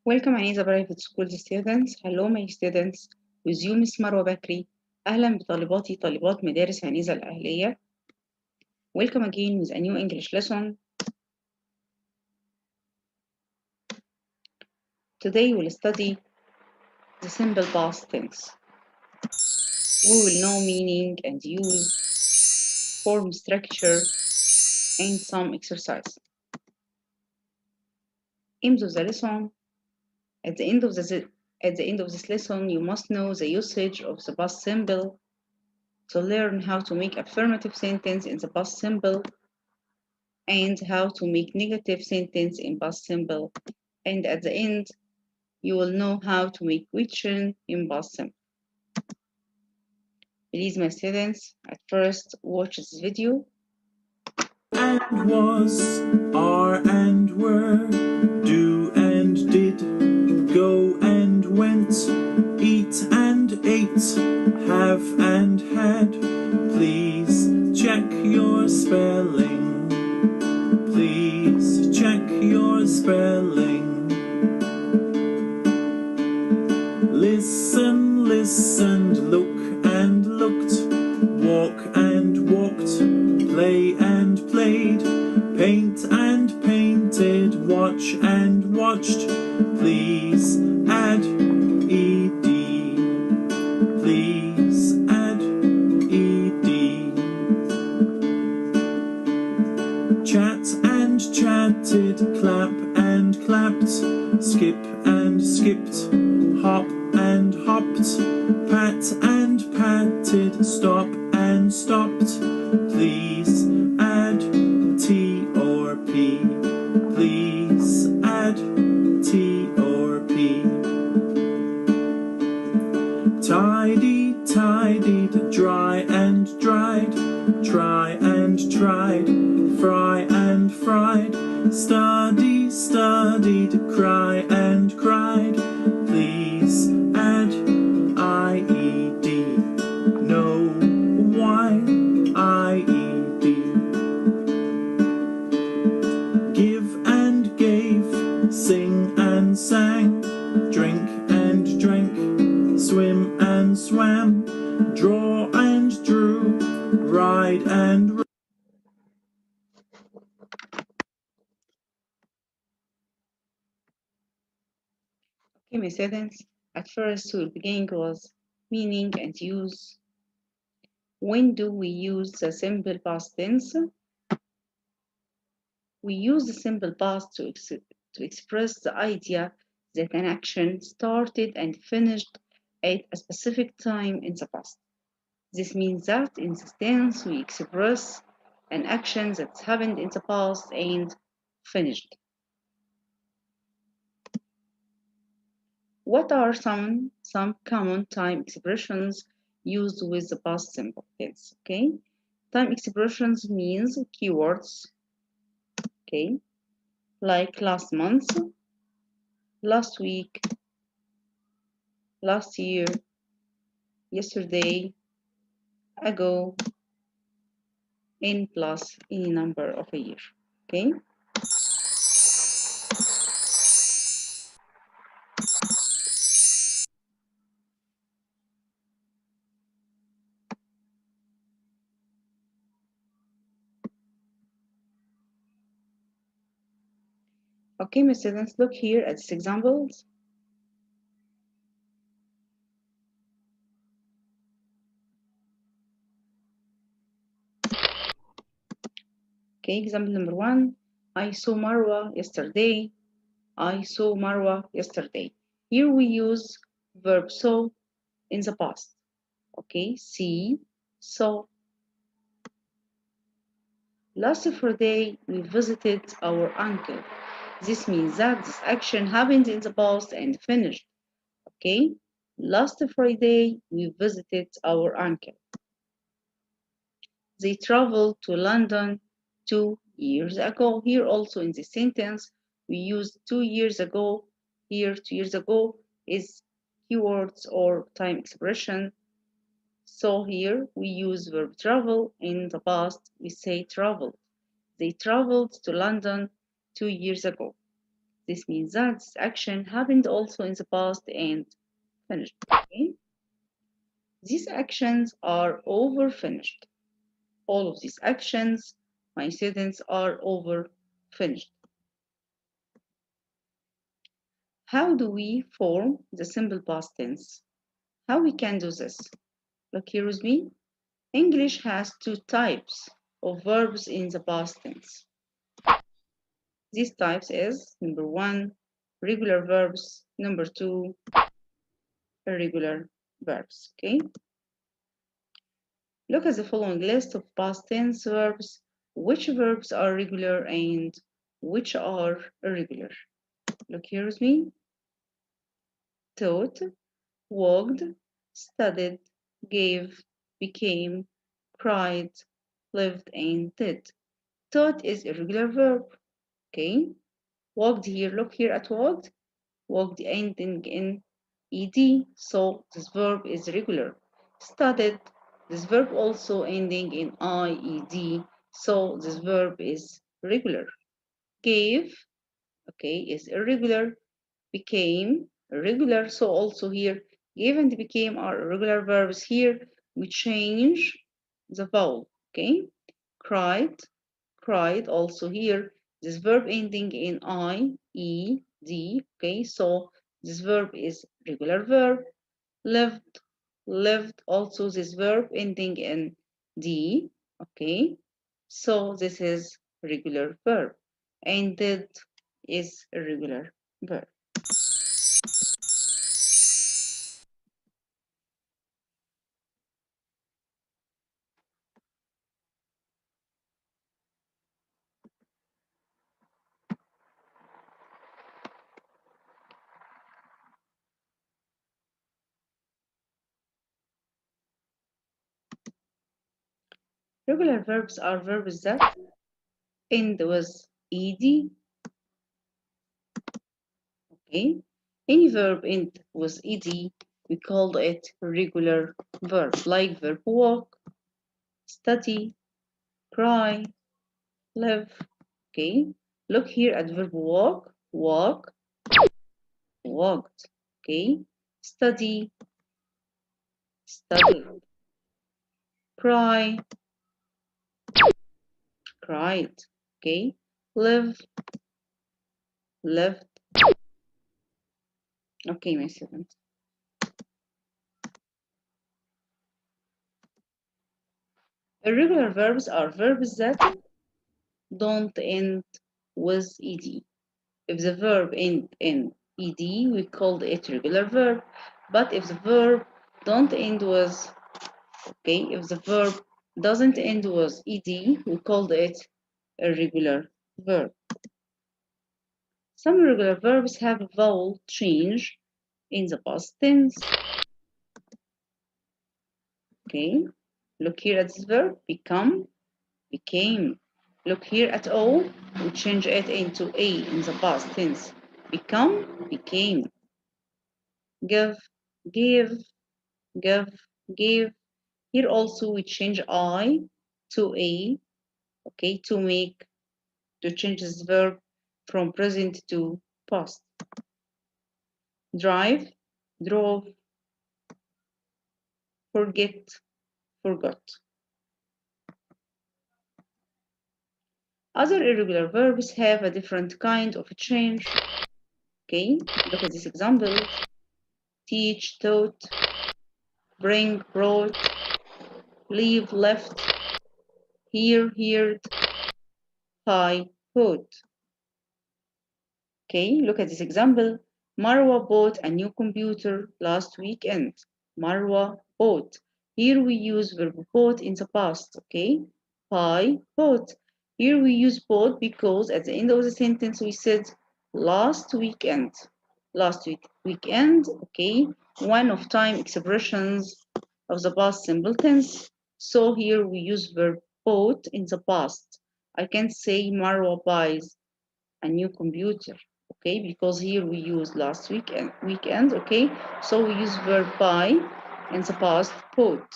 Welcome عنيزة Private School students. Hello my students. With you Miss Marwa Bakry. أهلا بطالباتي طالبات مدارس عنيزة الأهلية. Welcome again with a new English lesson. Today we'll study the simple past tense. We will know meaning and use, form structure, and some exercise. Aims of the lesson. At the end of this lesson, you must know the usage of the past simple to learn how to make affirmative sentence in the past simple and how to make negative sentence in past simple. And at the end, you will know how to make question in past simple. Please, my students, at first watch this video. And was, are and were, do and did, go and went, eat and ate, have and had. Please check your spelling. Please check your spelling. Listen, listened, look and looked, walk and walked, play and played, paint and painted, watch and watched. Please add ed. Please add ed. Chat and chatted, clap and clapped, skip and skipped, hop and hopped, pat and patted, stop and stopped. Please add T or P. Please add T or P. Tidy, tidied, dry and dried, try and tried, fry and fried, study, studied, cry and cried. Please add IED. No, why IED. Give and gave, sing and sang, drink and drank, swim and swam, draw and drew, ride and Okay, my students, at first we'll begin with meaning and use. When do we use the simple past tense? We use the simple past to express the idea that an action started and finished at a specific time in the past. This means that in this tense we express an action that happened in the past and finished. What are some common time expressions used with the past simple tense? Okay, time expressions means keywords. Okay, like last month, last week, last year, yesterday, ago, in plus any number of a year. Okay. Okay, my students, look here at these examples. Okay, example number 1. I saw Marwa yesterday. I saw Marwa yesterday. Here we use verb saw in the past. Okay, see, saw. Last Friday, we visited our uncle. This means that this action happened in the past and finished. Okay, last Friday, we visited our uncle. They traveled to London 2 years ago. Here also in this sentence, we use 2 years ago. Here, 2 years ago is keywords or time expression. So here we use verb travel. In the past, we say traveled. They traveled to London 2 years ago. This means that this action happened also in the past and finished. Okay? These actions are over finished. All of these actions, my students, are over finished. How do we form the simple past tense? How we can do this? Look here with me. English has two types of verbs in the past tense. These types is number one, regular verbs, number two, irregular verbs. Okay. Look at the following list of past tense verbs. Which verbs are regular and which are irregular? Look here with me. Taught, walked, studied, gave, became, cried, lived, and did. Taught is irregular verb. Okay. Walked here, look here at walked. Walked ending in ed, so this verb is regular. Studied, this verb also ending in ied, so this verb is regular. Gave, okay, is irregular. Became, irregular, so also here gave and became are irregular verbs. Here we change the vowel. Okay. Cried, cried, also here this verb ending in i, e, d. Okay, so this verb is regular verb. Lived, lived, also this verb ending in d. Okay, so this is regular verb. And did is irregular verb. Regular verbs are verbs that end with ed. Okay, any verb end with ed, we call it regular verb, like verb walk, study, cry, live. Okay, look here at verb walk, walk, walked. Okay, study, studied, cry, cried. Okay, live, lived. Okay, my students. Irregular verbs are verbs that don't end with ed. If the verb end in ed, we call it regular verb. But if the verb don't end with, okay, if the verb doesn't end with ed, we call it irregular verb. Some irregular verbs have a vowel change in the past tense. Okay, look here at this verb, become, became. Look here at O, we change it into A in the past tense. Become, became. Give, gave, give, gave. Here also we change I to A, okay, to change this verb from present to past. Drive, drove, forget, forgot. Other irregular verbs have a different kind of change. Okay, look at this example. Teach, taught, bring, brought, leave, left, hear, heard, buy, bought. Okay, look at this example. Marwa bought a new computer last weekend. Marwa bought. Here we use verb bought in the past, okay? Buy, bought. Here we use bought because at the end of the sentence we said last weekend. Last weekend, okay? One of time expressions of the past simple tense. So here we use verb bought in the past. I can say Marwa buys a new computer, okay, because here we use last weekend, okay, so we use verb buy in the past bought.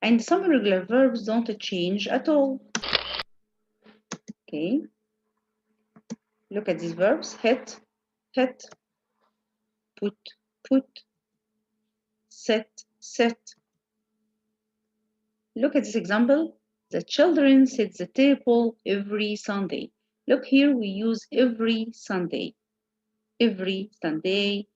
And some irregular verbs don't change at all. Okay, look at these verbs: hit, hit, put, put, sit, sit. Look at this example. The children set the table every Sunday. Look here, we use every Sunday. Every Sunday,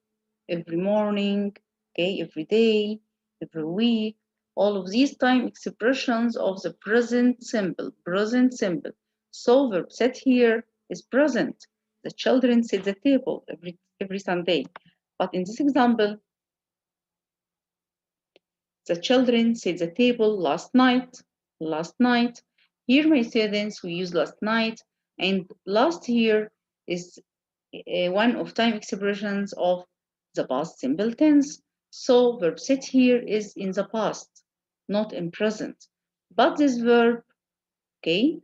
every morning, okay, every day, every week. All of these time expressions of the present simple, present simple. So verb set here is present. The children set the table every Sunday. But in this example, the children set the table last night. Last night. Here, my students, we use last night, and last here is one of time expressions of the past simple tense. So verb set here is in the past, not in present. But this verb, okay,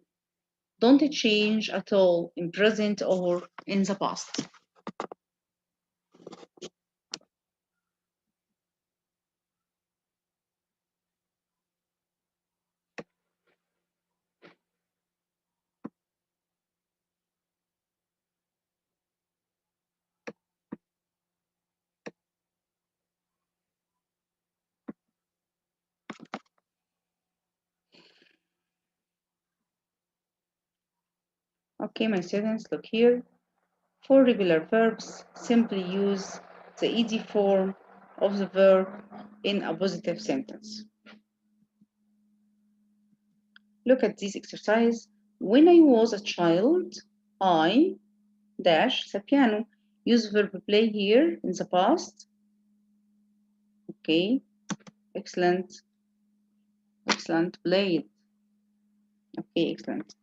don't change at all in present or in the past. Okay, my students, look here. For regular verbs, simply use the ed form of the verb in a positive sentence. Look at this exercise. When I was a child, I dash the piano. Use verb play here in the past. Okay, excellent, excellent, played. Okay, excellent.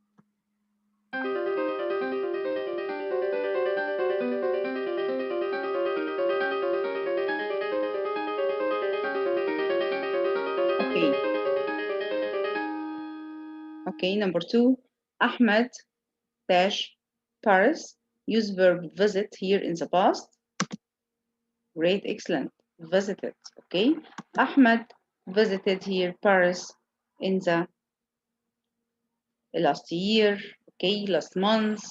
Okay, okay, number 2, Ahmed dash Paris. Use verb visit here in the past. Great, excellent, visited. Okay, Ahmed visited here Paris in the last year, okay, last month.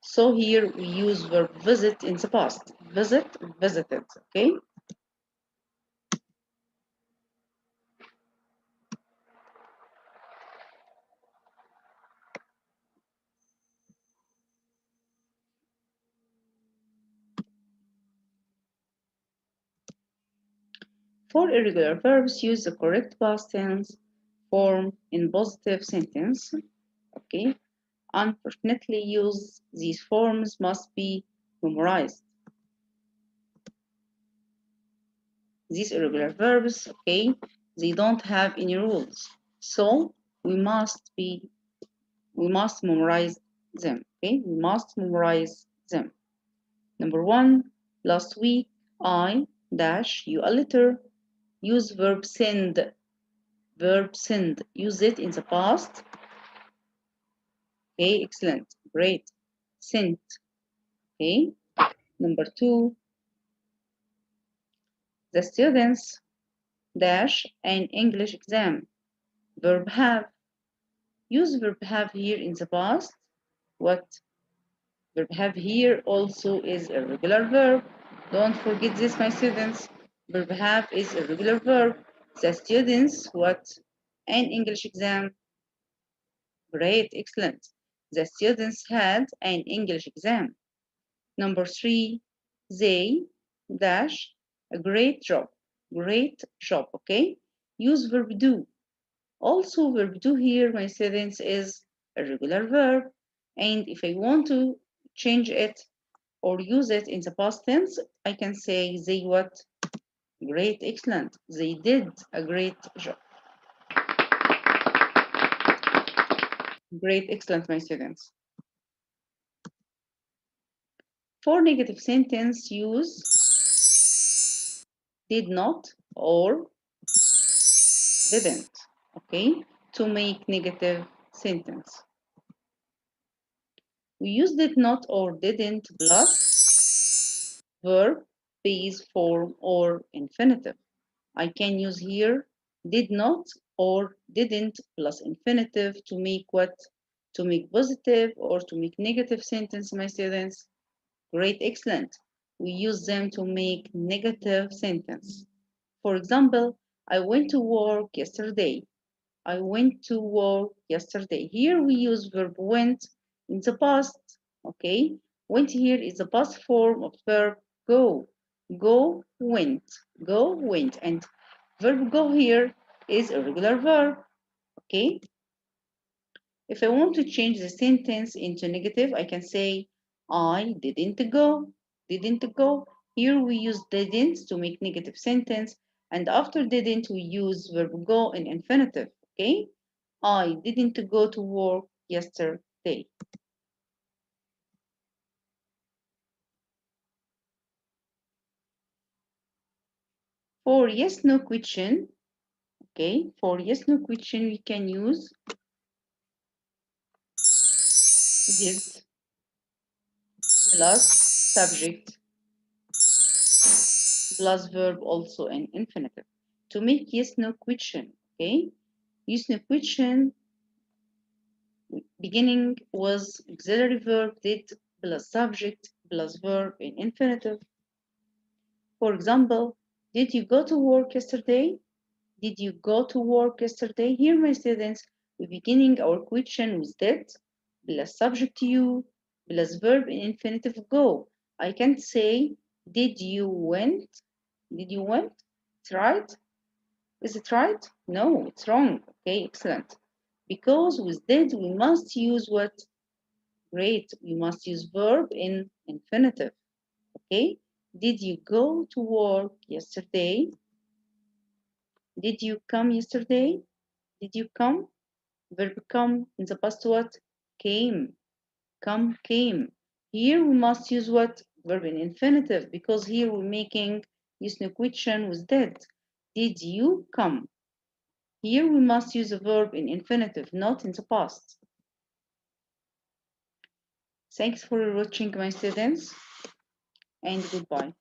So here we use verb visit in the past. Visit, visited, okay? For irregular verbs, use the correct past tense form in positive sentence, okay? Unfortunately, use these forms must be memorized. These irregular verbs, okay, they don't have any rules. So we must memorize them, okay? We must memorize them. Number 1, last week, I dash you a letter. Use verb send. Verb send. Use it in the past. Okay, excellent. Great. Sent. Okay. Number 2, the students dash an English exam. Verb have. Use verb have here in the past. What verb have here also is a regular verb. Don't forget this, my students. Verb have is a regular verb. The students what? An English exam. Great, excellent. The students had an English exam. Number 3, they dash a great job. Great job, okay? Use verb do. Also, verb do here, my students, is a regular verb. And if I want to change it or use it in the past tense, I can say they what? Great, excellent. They did a great job. Great, excellent, my students. For negative sentence, use did not or didn't, okay, to make negative sentence. We use did not or didn't plus verb, base form, or infinitive. I can use here did not or didn't plus infinitive to make what? To make positive or to make negative sentence, my students? Great, excellent. We use them to make negative sentence. For example, I went to work yesterday. I went to work yesterday. Here we use verb went in the past. Okay, went here is the past form of verb go. Go, went. Go, went. And verb go here is a regular verb. Okay, if I want to change the sentence into negative, I can say I didn't go. Didn't go. Here we use didn't to make negative sentence, and after didn't we use verb go in infinitive. Okay, I didn't go to work yesterday. For yes no question, okay, for yes no question we can use did plus subject plus verb also in infinitive to make yes no question. Okay, yes no question beginning was auxiliary verb did plus subject plus verb in infinitive. For example, did you go to work yesterday? Did you go to work yesterday? Here, my students, we're beginning our question with did plus subject you plus verb in infinitive go. I can't say, did you went? Did you went? It's right. Is it right? No, it's wrong. Okay, excellent. Because with did, we must use what? Great. We must use verb in infinitive. Okay. Did you go to work yesterday? Did you come yesterday? Did you come? Verb come in the past what? Came. Come, came. Here we must use what? Verb in infinitive because here we're making yes no question with did. Did you come? Here we must use a verb in infinitive, not in the past. Thanks for watching, my students, and goodbye.